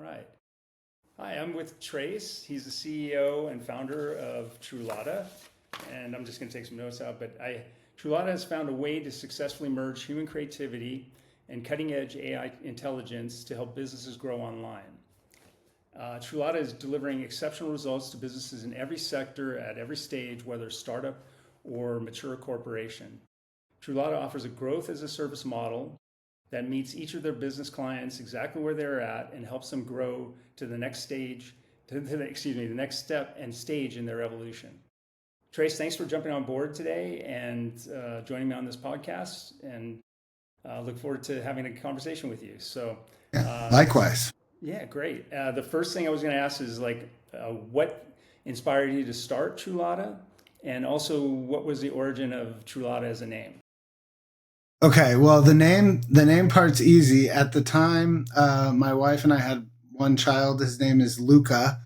All right. Hi, I'm with Trace. He's the CEO and founder of TruLata. And I'm just going to take some notes out. But TruLata has found a way to successfully merge human creativity and cutting edge AI intelligence to help businesses grow online. TruLata is delivering exceptional results to businesses in every sector at every stage, whether startup or mature corporation. TruLata offers a growth as a service model that meets each of their business clients exactly where they're at and helps them grow to the next stage, the next step and stage in their evolution. Trace, thanks for jumping on board today and joining me on this podcast, and look forward to having a conversation with you. So, likewise. Yeah, great. The first thing I was going to ask is what inspired you to start TruLata, and also what was the origin of TruLata as a name? Okay, well, the name part's easy. At the time, my wife and I had one child. His name is Luca.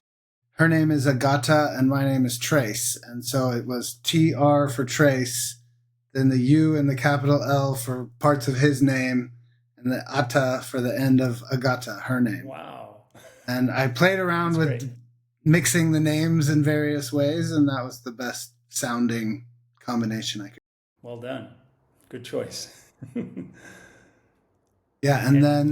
Her name is Agata, and my name is Trace. And so it was TR for Trace, then the U and the capital L for parts of his name, and the Ata for the end of Agata, her name. Wow. And I played around with mixing the names in various ways, and that was the best sounding combination I could. Well done. Good choice. Yeah, and then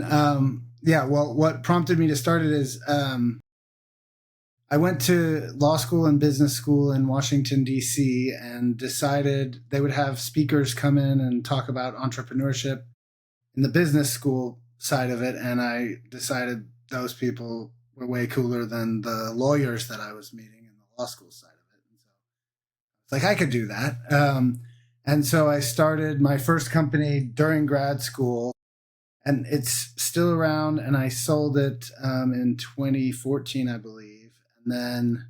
well, what prompted me to start it is I went to law school and business school in Washington, D.C., and decided they would have speakers come in and talk about entrepreneurship in the business school side of it. And I decided those people were way cooler than the lawyers that I was meeting in the law school side of it. And so it's like, I could do that. And so I started my first company during grad school, and it's still around, and I sold it in 2014, I believe. And then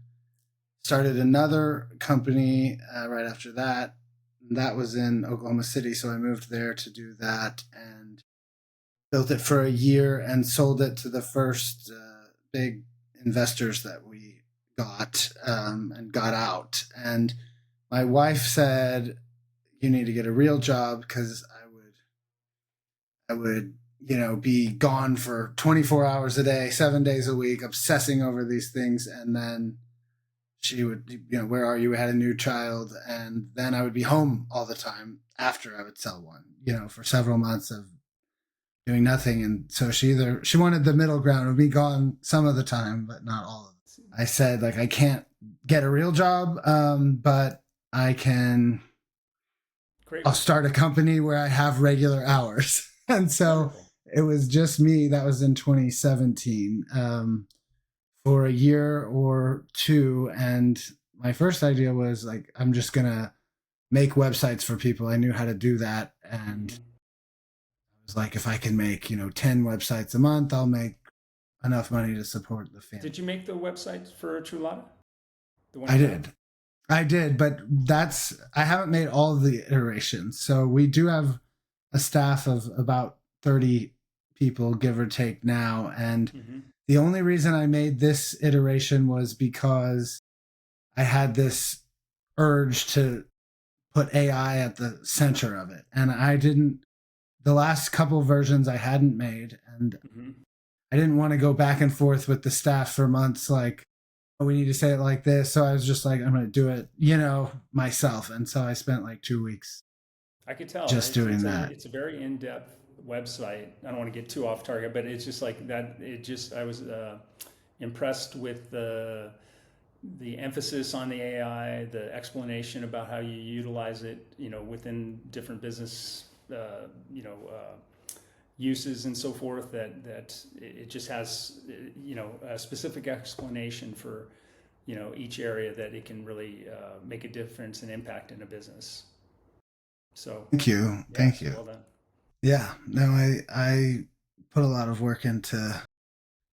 started another company right after that. That was in Oklahoma City, so I moved there to do that and built it for a year and sold it to the first big investors that we got and got out. And my wife said, "You need to get a real job," because I would be gone for 24 hours a day, 7 days a week, obsessing over these things. And then she would, "Where are you?" We had a new child. And then I would be home all the time after I would sell one, for several months of doing nothing. And so she wanted the middle ground, would be gone some of the time, but not all of it. I said, I can't get a real job, but I'll start a company where I have regular hours. And so it was just me. That was in 2017 for a year or two. And my first idea was I'm just going to make websites for people. I knew how to do that. And I was like, if I can make, 10 websites a month, I'll make enough money to support the family. Did you make the website for TruLata? I did, but I haven't made all the iterations. So we do have a staff of about 30 people, give or take now. And the only reason I made this iteration was because I had this urge to put AI at the center of it. And the last couple versions I hadn't made. And I didn't want to go back and forth with the staff for months, we need to say it like this. So I was just I'm going to do it, myself. And so I spent 2 weeks. I could tell just doing that. It's a very in-depth website. I don't want to get too off target, but it's just that. I was impressed with the emphasis on the AI, the explanation about how you utilize it, within different business, uses and so forth, that it just has, a specific explanation for, each area that it can really make a difference and impact in a business. So thank you. Well done. Yeah, no, I put a lot of work into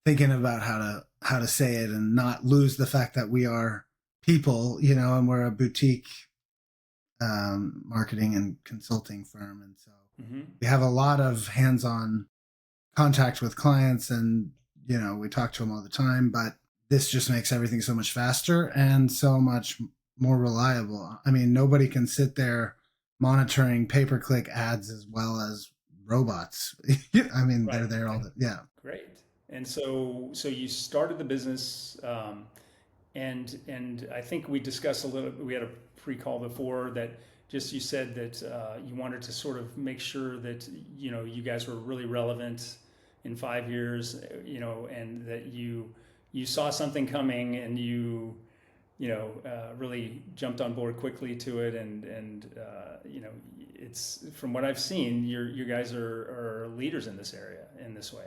thinking about how to say it and not lose the fact that we are people, and we're a boutique marketing and consulting firm. And so we have a lot of hands-on contact with clients, and, we talk to them all the time, but this just makes everything so much faster and so much more reliable. I mean, nobody can sit there monitoring pay-per-click ads as well as robots. I mean, They're there all the, yeah. Great. And so you started the business, and I think we discussed a little. We had a pre-call before that. Just you said that you wanted to sort of make sure that you guys were really relevant in 5 years, and that you saw something coming and really jumped on board quickly to it, and it's from what I've seen, you guys are leaders in this area in this way.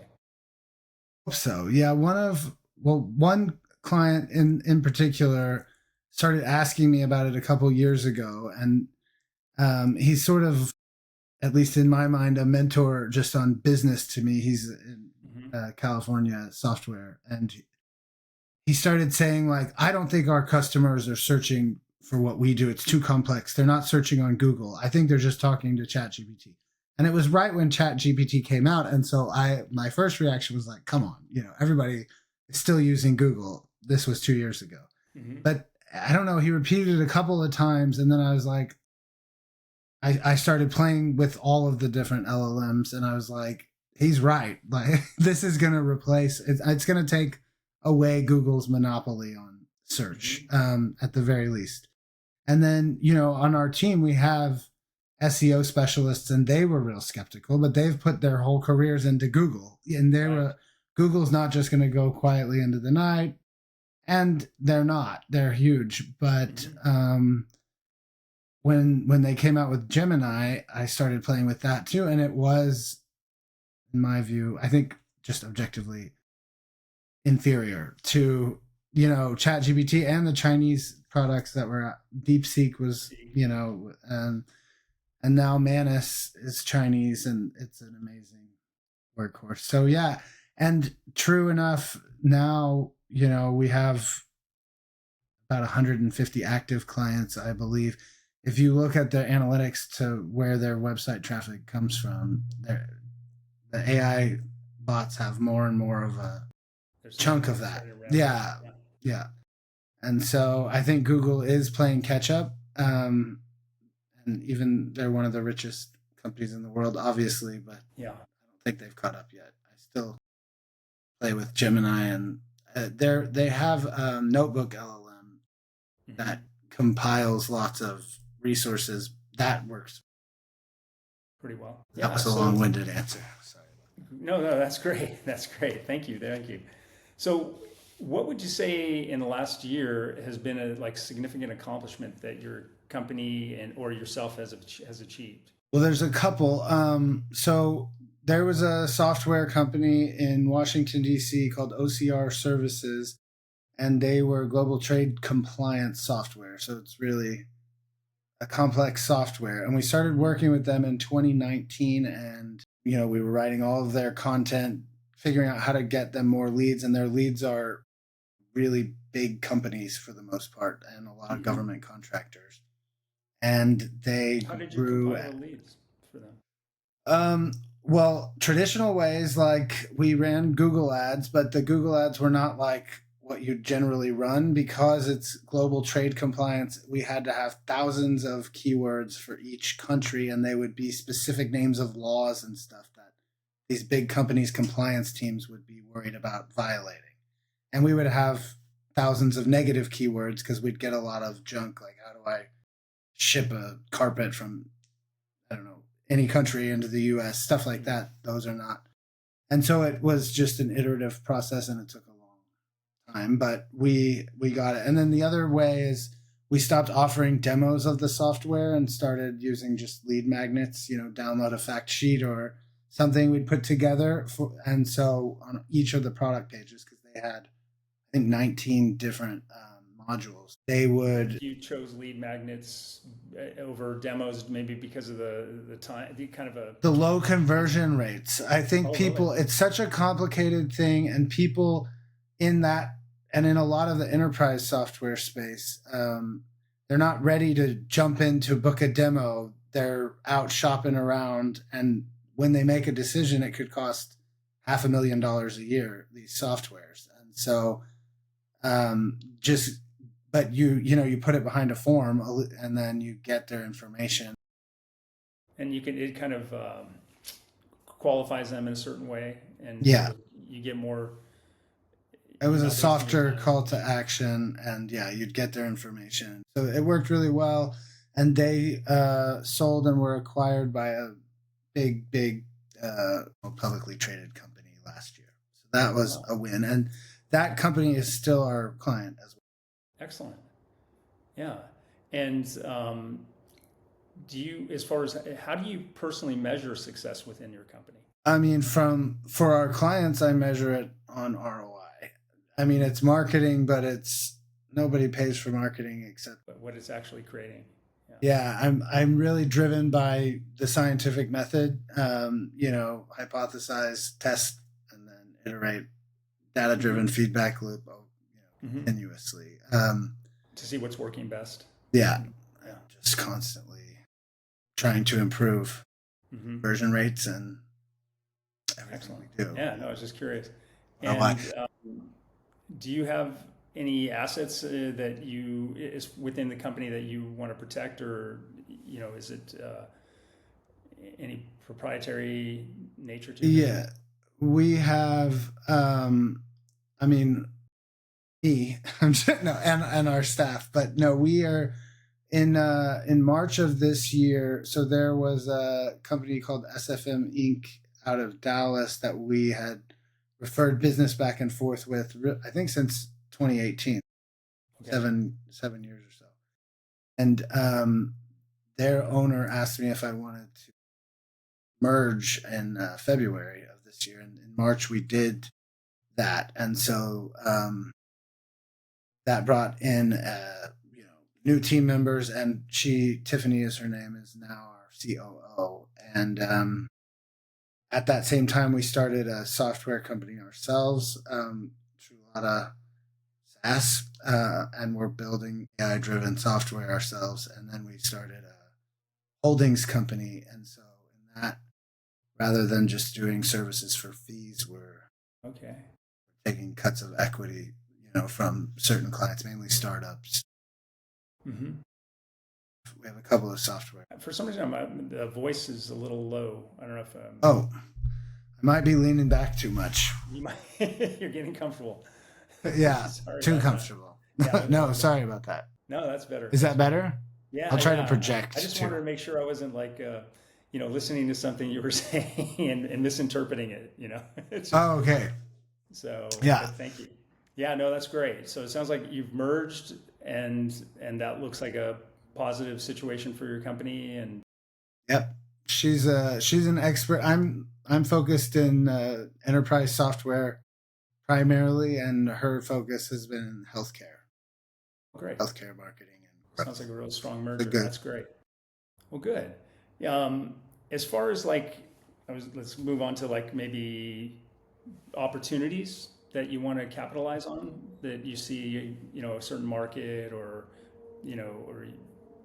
So yeah, one client in particular started asking me about it a couple years ago, and he's sort of, at least in my mind, a mentor just on business to me. He's in California software, and he started saying, like, I don't think our customers are searching for what we do. It's too complex. They're not searching on Google. I think they're just talking to ChatGPT. And it was right when ChatGPT came out. And so my first reaction was like, come on, everybody is still using Google. This was 2 years ago. Mm-hmm. But I don't know, he repeated it a couple of times. And then I was like, I started playing with all of the different LLMs, and I was like, he's right. Like, this is going to replace, it's going to take away Google's monopoly on search, at the very least. And then, on our team, we have SEO specialists, and they were real skeptical, but they've put their whole careers into Google, and Google's not just going to go quietly into the night, and they're not. They're huge. But when they came out with Gemini, I started playing with that too, and it was, in my view, I think just objectively inferior to ChatGPT and the Chinese products that were out. DeepSeek was, and now Manus is Chinese, and it's an amazing workhorse. So yeah, and true enough, now we have about 150 active clients, I believe. If you look at their analytics to where their website traffic comes from, the AI bots have more and more of a chunk of that. Yeah. And so I think Google is playing catch up. And even they're one of the richest companies in the world, obviously, but I don't think they've caught up yet. I still play with Gemini, and they have a notebook LLM that compiles lots of resources. That works pretty well. That was a long-winded answer. Sorry. No, that's great. That's great. Thank you. So what would you say in the last year has been a significant accomplishment that your company or yourself has achieved? Well, there's a couple. So there was a software company in Washington, D.C. called OCR Services, and they were global trade compliance software. So it's really a complex software. And we started working with them in 2019, and, we were writing all of their content, figuring out how to get them more leads. And their leads are really big companies for the most part, and a lot of government contractors. And they How did you grew compile leads for them? Well, traditional ways, like we ran Google ads, but the Google ads were not like what you generally run, because it's global trade compliance. We had to have thousands of keywords for each country, and they would be specific names of laws and stuff that these big companies' compliance teams would be worried about violating. And we would have thousands of negative keywords because we'd get a lot of junk, like, how do I ship a carpet from, I don't know, any country into the US, stuff like that. Those are not. And so it was just an iterative process, and it took a long time, but we got it. And then the other way is we stopped offering demos of the software and started using just lead magnets, download a fact sheet or something we'd put together. And so on each of the product pages, because they had, I think, 19 different modules, they would. You chose lead magnets over demos, maybe because of the time, the low conversion rates. I think it's such a complicated thing, and people in that, and in a lot of the enterprise software space, they're not ready to jump in to book a demo. They're out shopping around, and when they make a decision, it could cost $500,000 a year, these softwares. And so but you put it behind a form, and then you get their information. And it kind of qualifies them in a certain way. And you get more. It was a Not wasting your softer time. call to action, and yeah, you'd get their information. So it worked really well, and they sold and were acquired by a big publicly traded company last year. So that was Wow. a win, and that company is still our client as well. Excellent. Yeah. And do you, as far as how do you personally measure success within your company? I mean, for our clients, I measure it on ROI. I mean, it's marketing, but it's nobody pays for marketing except. But what it's actually creating? Yeah. Yeah, I'm really driven by the scientific method. Hypothesize, test, and then iterate. Data-driven feedback loop, Hmm. continuously. To see what's working best. Yeah, Yeah. just constantly trying to improve Hmm. conversion rates and everything Excellent. we do. Yeah. No, I was just curious. Oh, I, And do you have any assets that you is within the company that you want to protect, or is it any proprietary nature to it? yeah, we have. I mean, me, no, and our staff, but no, we are in March of this year. So there was a company called SFM Inc. out of Dallas that we had referred business back and forth with, I think since 2018, Okay. 7 years or so. And their owner asked me if I wanted to merge in February of this year. And in March, we did that. And so that brought in, new team members. And Tiffany is her name, is now our COO. And at that same time, we started a software company ourselves, TruLata SaaS, and we're building AI-driven software ourselves. And then we started a holdings company. And so in that, rather than just doing services for fees, we're Okay. taking cuts of equity, from certain clients, mainly startups. Hmm. We have a couple of software. For some reason, the voice is a little low. I don't know if Oh, I might be leaning back too much. you might you're getting comfortable. Yeah, Sorry too about comfortable. that. Yeah, No, sorry about that. no, that's better. Is that better? Yeah, I'll try to yeah. project I just too. wanted to make sure I wasn't like, listening to something you were saying and misinterpreting it. It's just, Oh, okay. so. Yeah. But thank you. Yeah, no, that's great. So it sounds like you've merged, and that looks like a positive situation for your company. And Yep. She's an expert. I'm focused in enterprise software primarily, and her focus has been in great. healthcare marketing and growth. Sounds like a real strong merger. Good. That's great. Well, good. As far as like, let's move on to like maybe opportunities that you want to capitalize on, that you see, a certain market, or or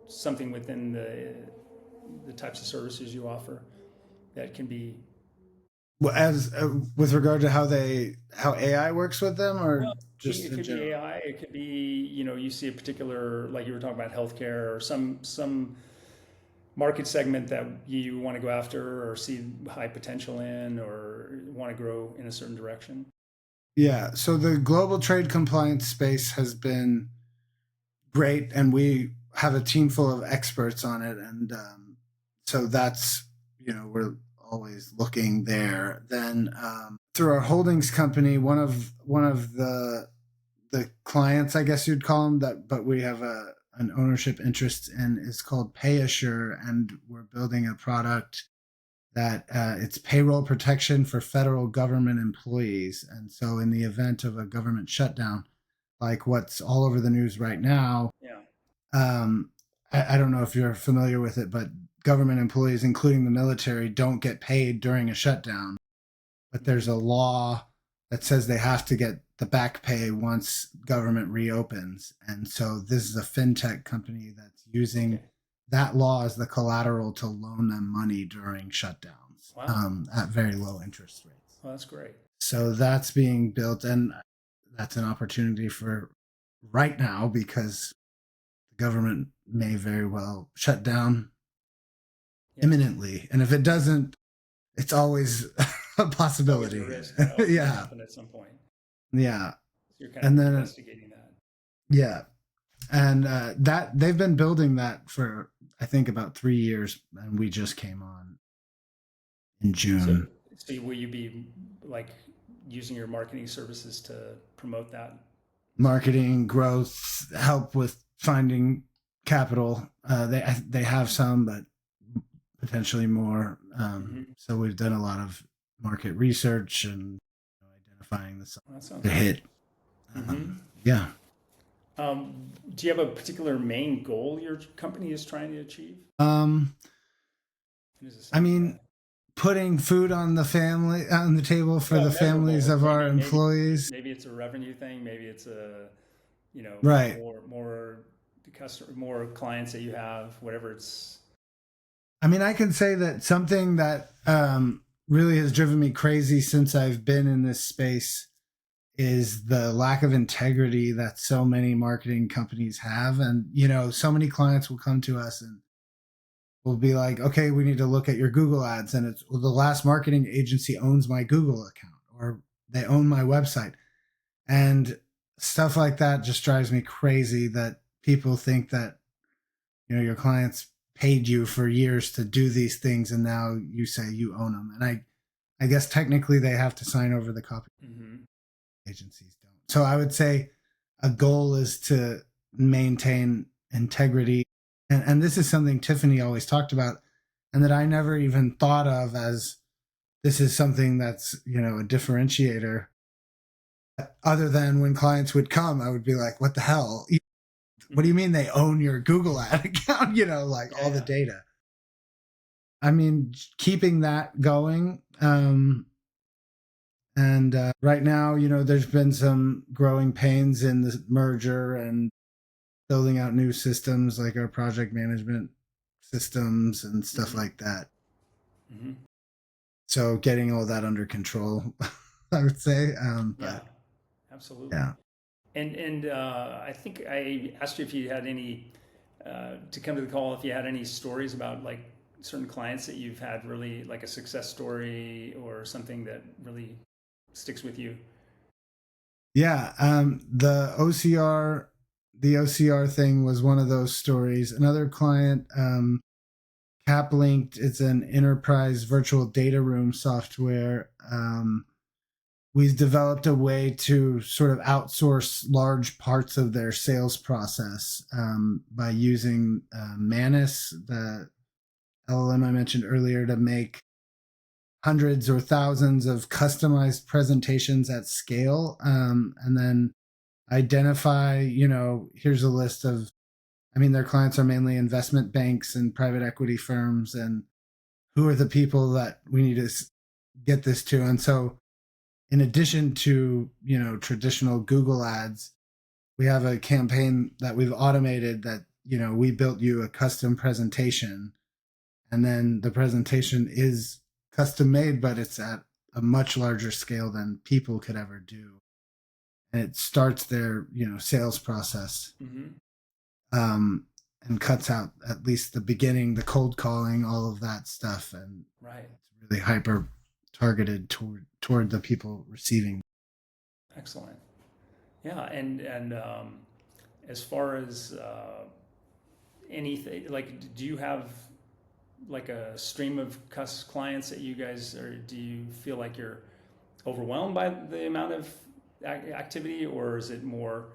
something within the types of services you offer that can be. Well, as with regard to how AI works with them, or Well, just it in could be general. AI. It could be, you see a particular, like you were talking about healthcare, or some market segment that you want to go after or see high potential in, or want to grow in a certain direction. Yeah. So the global trade compliance space has been great, and we have a team full of experts on it, and so that's we're always looking there. Then through our holdings company, one of the clients, I guess you'd call them, that, but we have an ownership interest in, is called PayAssure, and we're building a product that it's payroll protection for federal government employees. And so in the event of a government shutdown, like what's all over the news right now, Yeah. I don't know if you're familiar with it, but government employees, including the military, don't get paid during a shutdown. But there's a law that says they have to get the back pay once government reopens. And so this is a fintech company that's using Okay. that law as the collateral to loan them money during shutdowns. Wow. At very low interest rates. Well, that's great. So that's being built, and that's an opportunity for right now, because the government may very well shut down Yeah. imminently. And if it doesn't, it's always a Always possibility. a risk that always might Yeah. happen at some point. Yeah. So you're kind And of then, investigating that. yeah. And that they've been building that for, I think, about 3 years. And we just came on in So, June. so will you be like using your marketing services to promote that? Marketing, growth, help with finding capital. They have some, but potentially more. Mm-hmm. So we've done a lot of market research and identifying the Well, that sounds to great. hit. Mm-hmm. Yeah. Do you have a particular main goal your company is trying to achieve? Um, Is it I something mean, that, putting food on the table for yeah, the families measurable? of our Maybe employees. maybe it's a revenue thing. Maybe it's a, Right. more customer, more clients that you have. Whatever it's. I mean, I can say that something that really has driven me crazy since I've been in this space is the lack of integrity that so many marketing companies have. And, so many clients will come to us and will be like, okay, we need to look at your Google ads. And it's, well, the last marketing agency owns my Google account or they own my website. And stuff like that just drives me crazy that people think that, your clients paid you for years to do these things. And now you say you own them. And I guess technically they have to sign over the copy. Mm-hmm. Agencies don't. So I would say a goal is to maintain integrity. And this is something Tiffany always talked about and that I never even thought of as this is something that's, a differentiator. Other than when clients would come, I would be like, what the hell? What do you mean they own your Google ad account? Like all the data. I mean, keeping that going. And right now, there's been some growing pains in the merger and building out new systems like our project management systems and stuff Mm-hmm. like that. Mm-hmm. So getting all that under control, I would say. Yeah, But absolutely. yeah. And I think I asked you if you had any to come to the call, if you had any stories about like certain clients that you've had really like a success story or something that really sticks with you. Yeah. The OCR thing was one of those stories. Another client, CapLinked, it's an enterprise virtual data room software. We've developed a way to sort of outsource large parts of their sales process by using Manus, the LLM I mentioned earlier, to make hundreds or thousands of customized presentations at scale, and then identify, here's a list of, I mean, their clients are mainly investment banks and private equity firms, and who are the people that we need to get this to. And so, in addition to, traditional Google ads, we have a campaign that we've automated that, we built you a custom presentation, and then the presentation is custom made, but it's at a much larger scale than people could ever do. And it starts their, sales process, Mm-hmm. um, and cuts out at least the beginning, the cold calling, all of that stuff. And Right. it's really hyper targeted toward the people receiving. Excellent. Yeah. And as far as anything, like, do you have like a stream of clients that you guys, or do you feel like you're overwhelmed by the amount of activity, or is it more,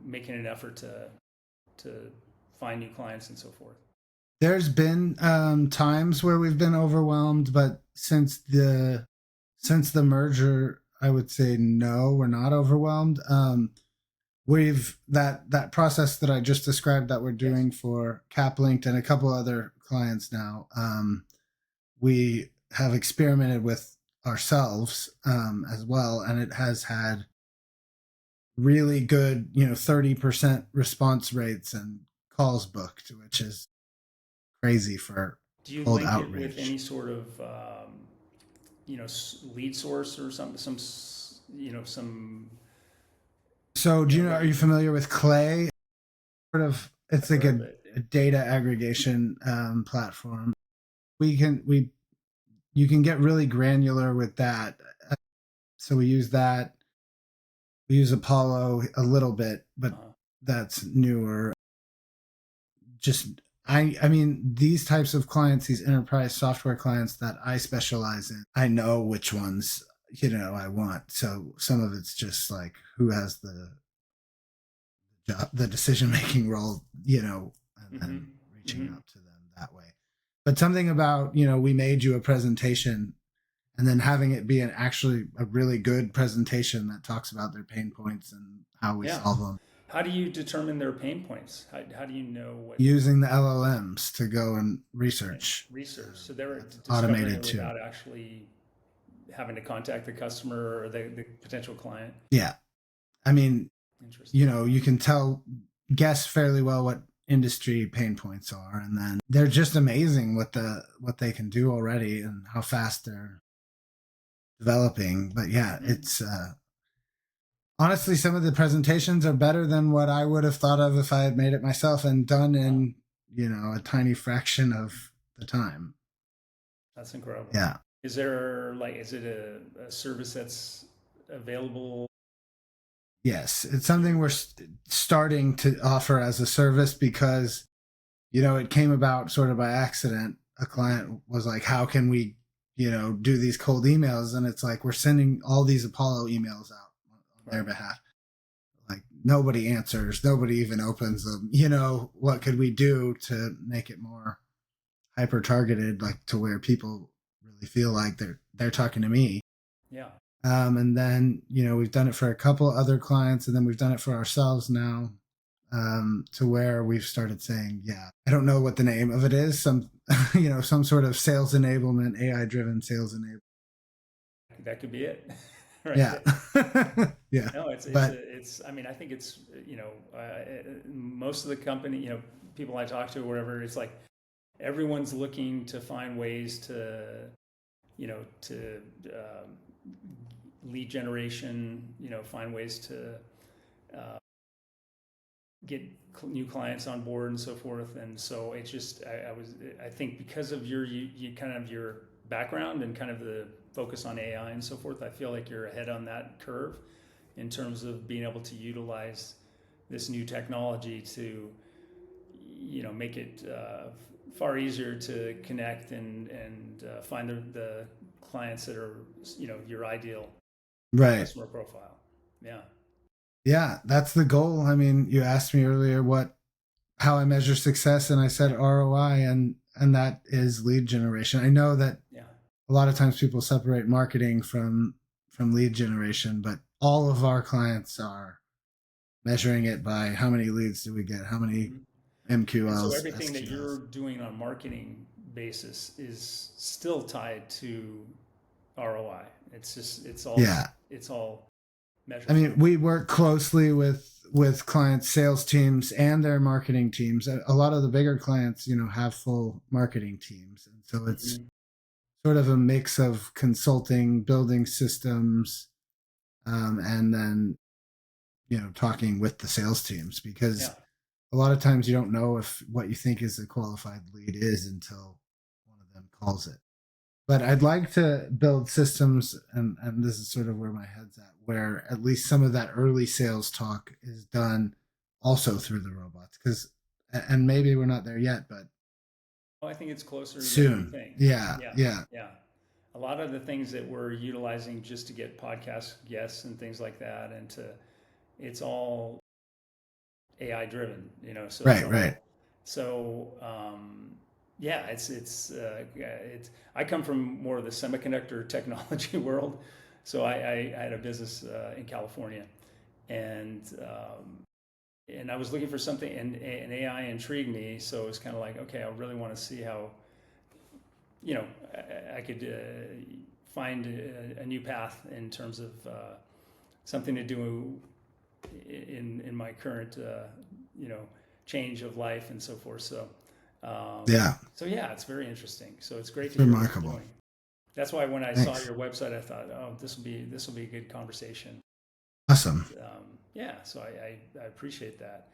making an effort to find new clients and so forth? There's been times where we've been overwhelmed, but since the merger, I would say no, we're not overwhelmed. We've that process that I just described that we're doing Yes. for CapLinked and a couple other clients now. We have experimented with ourselves as well, and it has had really good, 30% response rates and calls booked, which is crazy for Do you cold link it with any outreach. sort of, lead source or some, some, So, are you revenue? familiar with Clay? Sort of, it's I've like heard of it. a data aggregation platform. We you can get really granular with that. So we use that. We use Apollo a little bit, but Uh-huh. that's newer. Just I mean, these types of clients, these enterprise software clients that I specialize in, I know which ones, I want. So some of it's just like who has the decision making role, and then Mm-hmm. reaching Mm-hmm. out to them that way. But something about, we made you a presentation and then having it be actually a really good presentation that talks about their pain points and how we Yeah. solve them, How do you determine their pain points? How do you know what using the LLMs to go and okay, research. research? So they're That's discovering it automated too. without actually having to contact the customer or the potential client. Yeah. I mean, Interesting. you can guess fairly well what industry pain points are, and then they're just amazing what they can do already and how fast they're developing. But yeah, Mm-hmm. it's honestly, some of the presentations are better than what I would have thought of if I had made it myself and done Wow, in, a tiny fraction of the time. that's incredible. Yeah. Is it a service that's available? Yes. It's something we're starting to offer as a service because, it came about sort of by accident. A client was like, how can we, do these cold emails? And it's like, we're sending all these Apollo emails out on their Right. behalf. Like nobody answers, nobody even opens them. What could we do to make it more hyper targeted, like to where people really feel like they're talking to me? Yeah. And then we've done it for a couple other clients, and then we've done it for ourselves now, to where we've started saying, yeah, I don't know what the name of it is, some some sort of sales enablement, AI driven sales enablement. That could be it, right Yeah. there. Yeah. No, But it's. I mean, I think it's most of the company, people I talk to, or whatever. It's like everyone's looking to find ways to to lead generation. Find ways to uh, get new clients on board and so forth. And so it's just I think because of you kind of your background and kind of the focus on AI and so forth, I feel like you're ahead on that curve in terms of being able to utilize this new technology to make it far easier to connect and find the clients that are your ideal right. customer profile. Yeah. Yeah, that's the goal. I mean, you asked me earlier how I measure success, and I said Yeah. ROI, and that is lead generation. I know that Yeah. a lot of times people separate marketing from lead generation, but all of our clients are measuring it by how many leads do we get, how many Mm-hmm. And so MQLs, everything that you're SQLs. doing on marketing basis is still tied to ROI. It's just Yeah. it's all I measurable. mean, we work closely with clients, sales teams, and their marketing teams. A lot of the bigger clients, have full marketing teams, and so it's Mm-hmm. sort of a mix of consulting, building systems, and then talking with the sales teams, Yeah. because a lot of times you don't know if what you think is a qualified lead is until one of them calls it. But I'd like to build systems, and this is sort of where my head's at, where at least some of that early sales talk is done also through the robots. And maybe we're not there yet, but Well, I think it's closer than you soon. think. Yeah, Yeah. yeah, Yeah. A lot of the things that we're utilizing just to get podcast guests and things like that, and it's all AI driven, so it's right, right. all, so, yeah, I come from more of the semiconductor technology world. So I had a business in California, and I was looking for something, and AI intrigued me. So it was kind of like, okay, I really want to see how, I could find a new path in terms of something to do in my current you know change of life and so forth. Yeah, So yeah, it's very interesting. So it's great it's to hear what you're remarkable. doing. That's why when I saw Thanks. your website, I thought, oh, this will be a good conversation. Awesome. Yeah, so I appreciate that.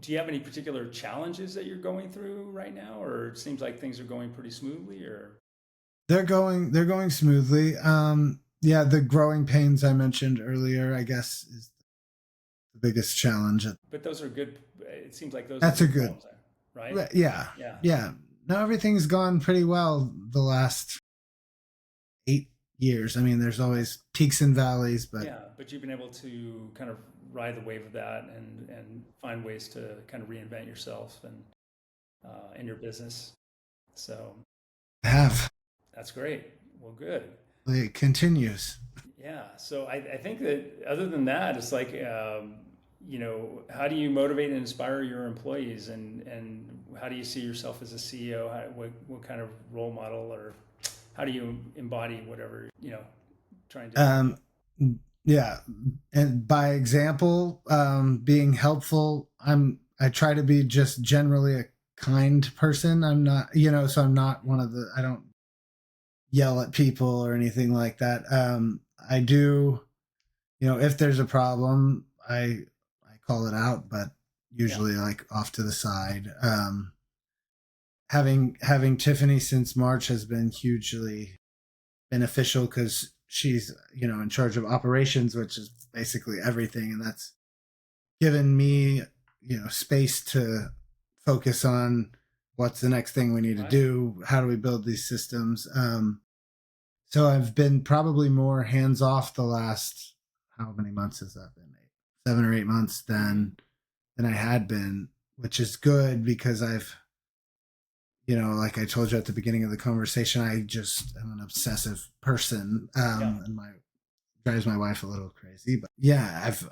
Do you have any particular challenges that you're going through right now, or it seems like things are going pretty smoothly, or? They're going smoothly. Yeah, the growing pains I mentioned earlier, I guess, is the biggest challenge. But those are good. It seems like those are That's a good good. problems, right? Yeah, Yeah. yeah. No, everything's gone pretty well the last 8 years. I mean, there's always peaks and valleys, but Yeah, but you've been able to kind of ride the wave of that and find ways to kind of reinvent yourself and in your business. So I have. that's great. Well, good. It continues. Yeah. So I think that other than that, it's like, how do you motivate and inspire your employees, and how do you see yourself as a CEO? What kind of role model, or how do you embody whatever, trying to, Um, yeah, and by example, being helpful. I try to be just generally a kind person. I'm not, so I'm not one of the. I don't yell at people or anything like that. I do, if there's a problem, I call it out, but yeah, usually like off to the side. Having Tiffany since March has been hugely beneficial because she's in charge of operations, which is basically everything, and that's given me space to focus on what's the next thing we need to right. do, how do we build these systems. So I've been probably more hands off the last, how many months has that been? 7 or 8 months Mm-hmm. than I had been, which is good because I've, like I told you at the beginning of the conversation, I just am an obsessive person, Yeah. and my drives my wife a little crazy. But yeah, I've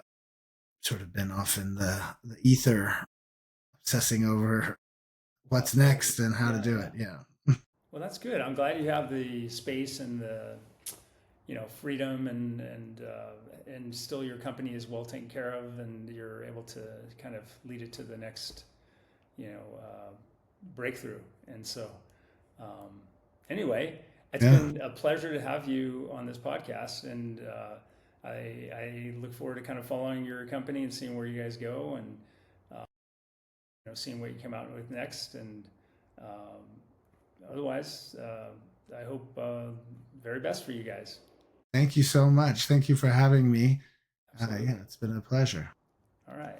sort of been off in the ether, obsessing over what's next Possibilities. and how to Yeah, do yeah. it. Yeah. Well, that's good. I'm glad you have the space and the freedom and still your company is well taken care of, and you're able to kind of lead it to the next you know uh, breakthrough. And so um, anyway, it's Yeah. been a pleasure to have you on this podcast, and I look forward to kind of following your company and seeing where you guys go, and seeing what you come out with next. And um, otherwise, I hope very best for you guys. Thank you so much. Thank you for having me. Yeah, Absolutely. it's been a pleasure. All right.